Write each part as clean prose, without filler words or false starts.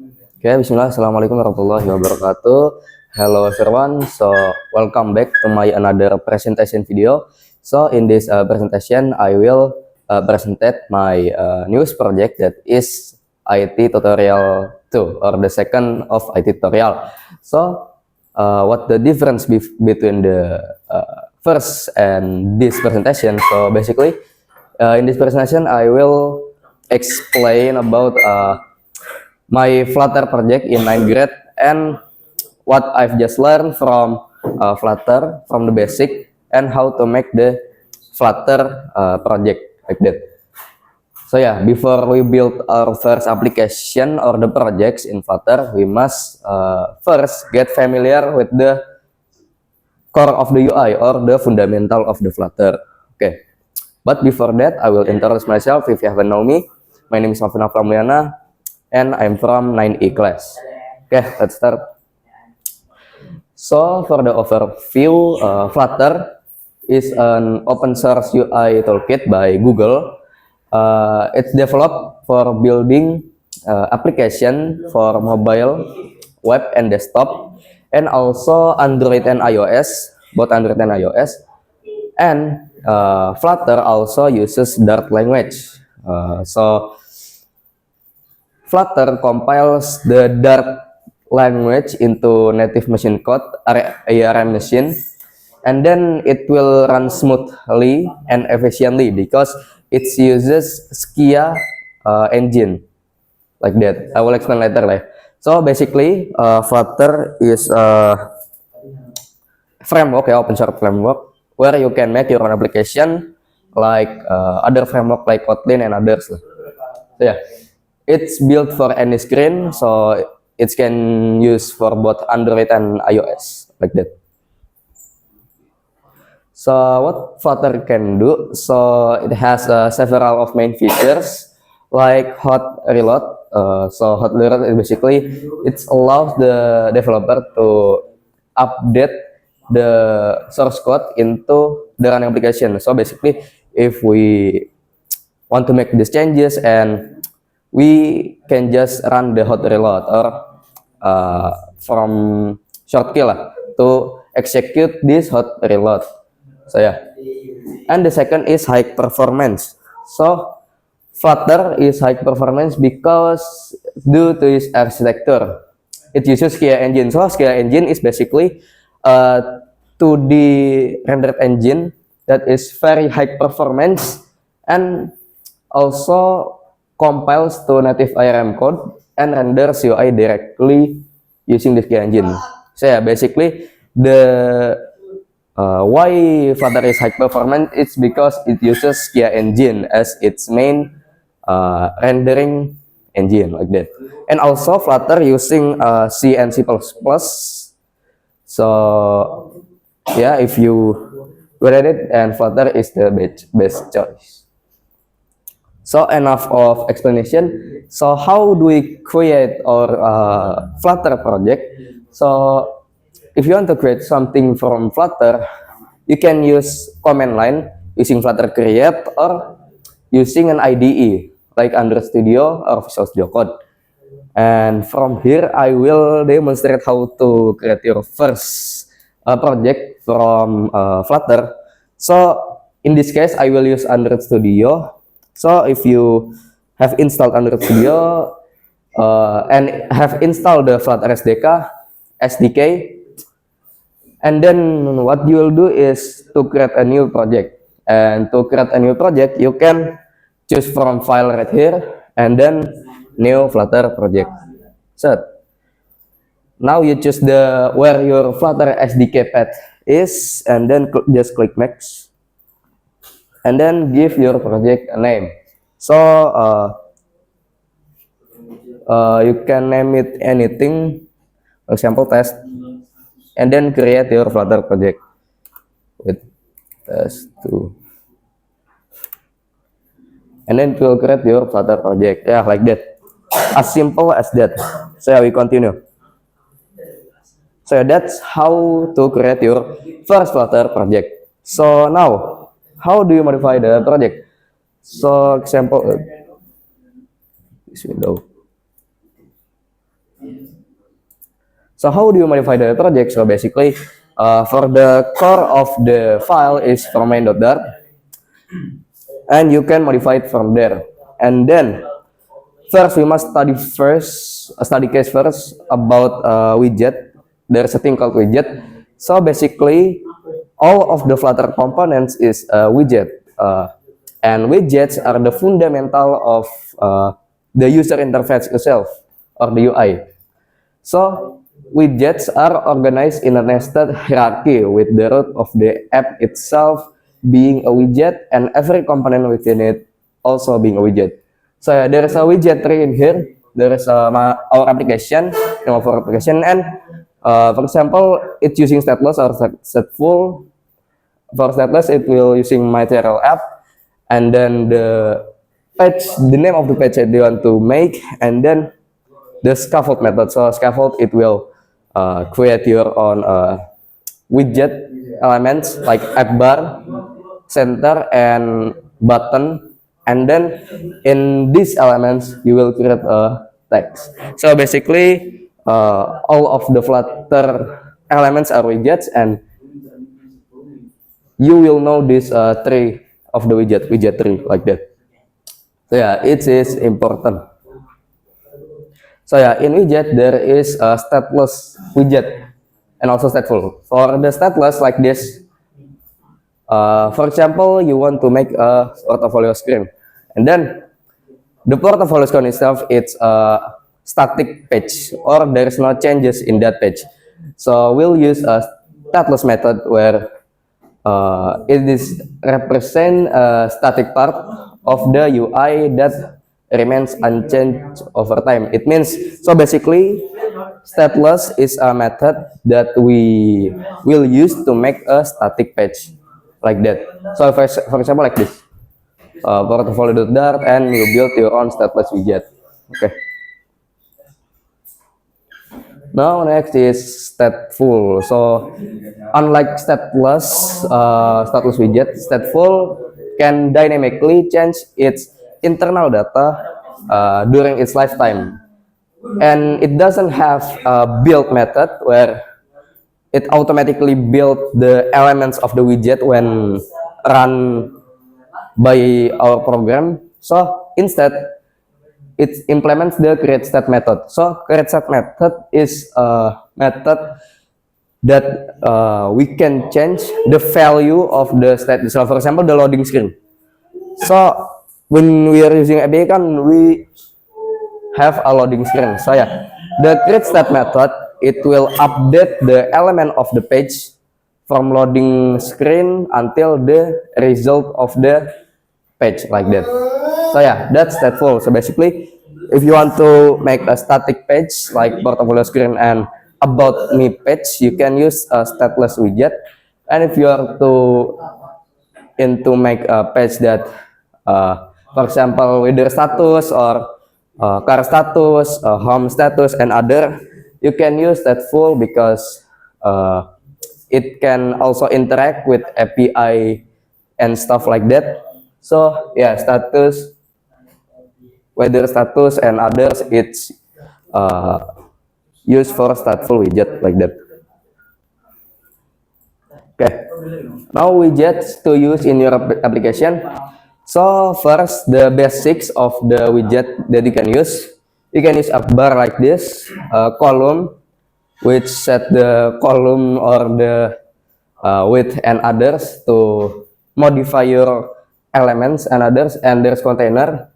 Okay, bismillah, assalamualaikum warahmatullahi wabarakatuh. Hello everyone, so welcome back to my another presentation video. So in this presentation, I will present my newest project that is IT tutorial 2 or the second of IT tutorial. So what the difference between the first and this presentation? So basically, in this presentation, I will explain about my Flutter project in 9th grade and what I've just learned from Flutter from the basic and how to make the Flutter project like that. So yeah, before we build our first application or the projects in Flutter, we must first get familiar with the core of the UI or the fundamental of the Flutter. Okay, but before that, I will introduce myself if you haven't know me. My name is Novina Pramulyana and I'm from 9E class. Okay, let's start. So for the overview, Flutter is an open source UI toolkit by Google. It's developed for building application for mobile, web, and desktop, and also Android and iOS, both Android and iOS. And Flutter also uses Dart language. So Flutter compiles the Dart language into native machine code, ARM machine, and then it will run smoothly and efficiently because it uses Skia engine like that. I will explain later. So basically, Flutter is a framework, open source framework where you can make your own application like other framework like Kotlin and others. So yeah. It's built for any screen, so it can use for both Android and iOS, like that. So what Flutter can do? So it has several of main features like hot reload. So hot reload is basically it allows the developer to update the source code into the running application. So basically, if we want to make these changes and we can just run the hot reload or from shortcut to execute this hot reload. So yeah, and the second is high performance. So Flutter is high performance because due to its architecture, it uses Skia engine. So Skia engine is basically a 2D rendered engine that is very high performance and also compiles to native ARM code and renders UI directly using the Skia engine. So yeah, basically the why Flutter is high performance, it's because it uses Skia engine as its main rendering engine like that. And also Flutter using C and C++. So yeah, if you good at it, and Flutter is the best choice. So enough of explanation. So how do we create our Flutter project? So if you want to create something from Flutter, you can use command line using Flutter create or using an IDE like Android Studio or Visual Studio Code. And from here, I will demonstrate how to create your first project from Flutter. So in this case, I will use Android Studio. So if you have installed Android Studio and have installed the Flutter SDK, and then what you will do is to create a new project. And to create a new project, you can choose from file right here and then new Flutter project. So now you choose the where your Flutter SDK path is, and then just click next, and then give your project a name. So you can name it anything, for example test, and then create your Flutter project with test2, and then it will create your Flutter project. Yeah, like that, as simple as that. So we continue. So that's how to create your first Flutter project. So now, how do you modify the project? So example, this window. So how do you modify the project? So basically, for the core of the file is from main.dart, and you can modify it from there. And then first we must study case first about widget. There's a thing called widget. So basically, all of the Flutter components is a widget, and widgets are the fundamental of the user interface itself or the UI. So widgets are organized in a nested hierarchy with the root of the app itself being a widget and every component within it also being a widget. So there is a widget tree in here. There is our application, name of our application, and for example, it's using stateless or stateful. For stateless, it will using material app, and then the page, the name of the page that they want to make, and then the scaffold method. So scaffold, it will create your own widget elements like app bar, center, and button. And then in these elements, you will create a text. So basically, all of the Flutter elements are widgets, and you will know this tree of the widget tree like that. So yeah, it is important. So yeah, in widget there is a stateless widget and also stateful. For the stateless like this, for example, you want to make a portfolio screen, and then the portfolio screen itself it's a static page or there is no changes in that page. So we'll use a stateless method where it is represent a static part of the UI that remains unchanged over time. It means, so basically stateless is a method that we will use to make a static page like that. So for example like this, portfolio.dart, and you build your own stateless widget. Okay. Now next is stateful. So unlike stateless widget, stateful can dynamically change its internal data during its lifetime, and it doesn't have a build method where it automatically build the elements of the widget when run by our program. So instead, it implements the create state method. So create state method is a method that we can change the value of the state. So for example, the loading screen. So when we are using API kan we have a loading screen. So yeah, the create state method, it will update the element of the page from loading screen until the result of the page like that. So yeah, that's stateful. So basically, if you want to make a static page like portfolio screen and about me page, you can use a stateless widget. And if you are to make a page that, for example, weather status or car status, home status, and other, you can use stateful because it can also interact with API and stuff like that. So yeah, status, weather status, and others, it's used for stateful widget like that. Okay, now widgets to use in your application. So first, the basics of the widget that you can use. You can use a bar like this, a column, which set the column or the width and others to modify your elements and others. And there's container,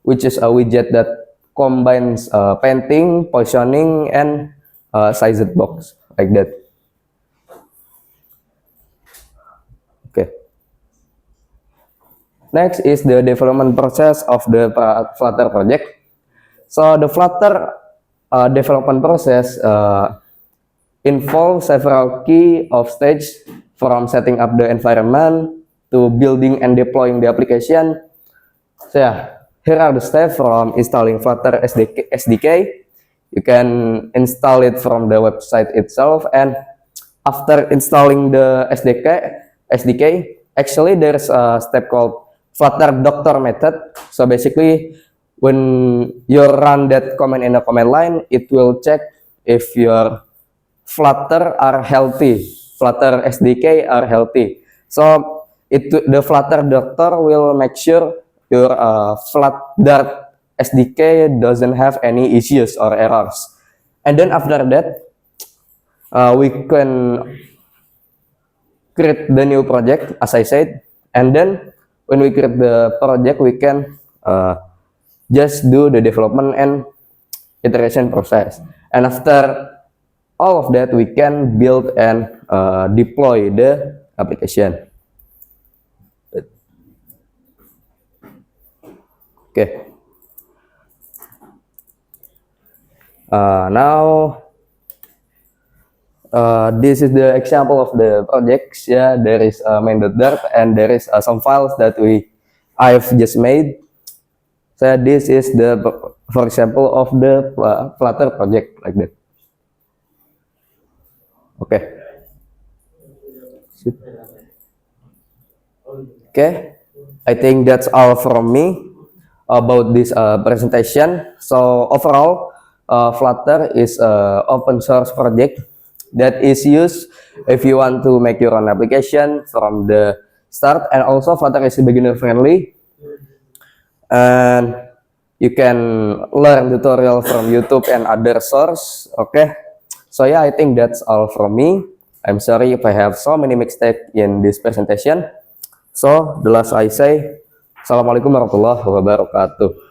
which is a widget that combines painting, positioning, and sized box like that. Okay. Next is the development process of the Flutter project. So the Flutter development process involves several key of stage from setting up the environment to building and deploying the application. So yeah, here are the steps from installing Flutter SDK. You can install it from the website itself, and after installing the SDK, actually there's a step called Flutter Doctor method. So basically, when you run that command in a command line, it will check if your Flutter are healthy. Flutter SDK are healthy. So the Flutter doctor will make sure your Flutter SDK doesn't have any issues or errors. And then after that, we can create the new project, as I said. And then when we create the project, we can just do the development and iteration process. And after all of that, we can build and deploy the application. Okay. Now this is the example of the projects. Yeah, there is main.dart and there is some files that I've just made. So this is the, for example, of the Flutter project like that. Okay. Okay. I think that's all from me about this presentation. So overall, Flutter is an open source project that is used if you want to make your own application from the start, and also Flutter is beginner friendly, and you can learn tutorial from YouTube and other source. Okay, so yeah, I think that's all from me. I'm sorry if I have so many mistakes in this presentation. So the last I say, Assalamualaikum warahmatullahi wabarakatuh.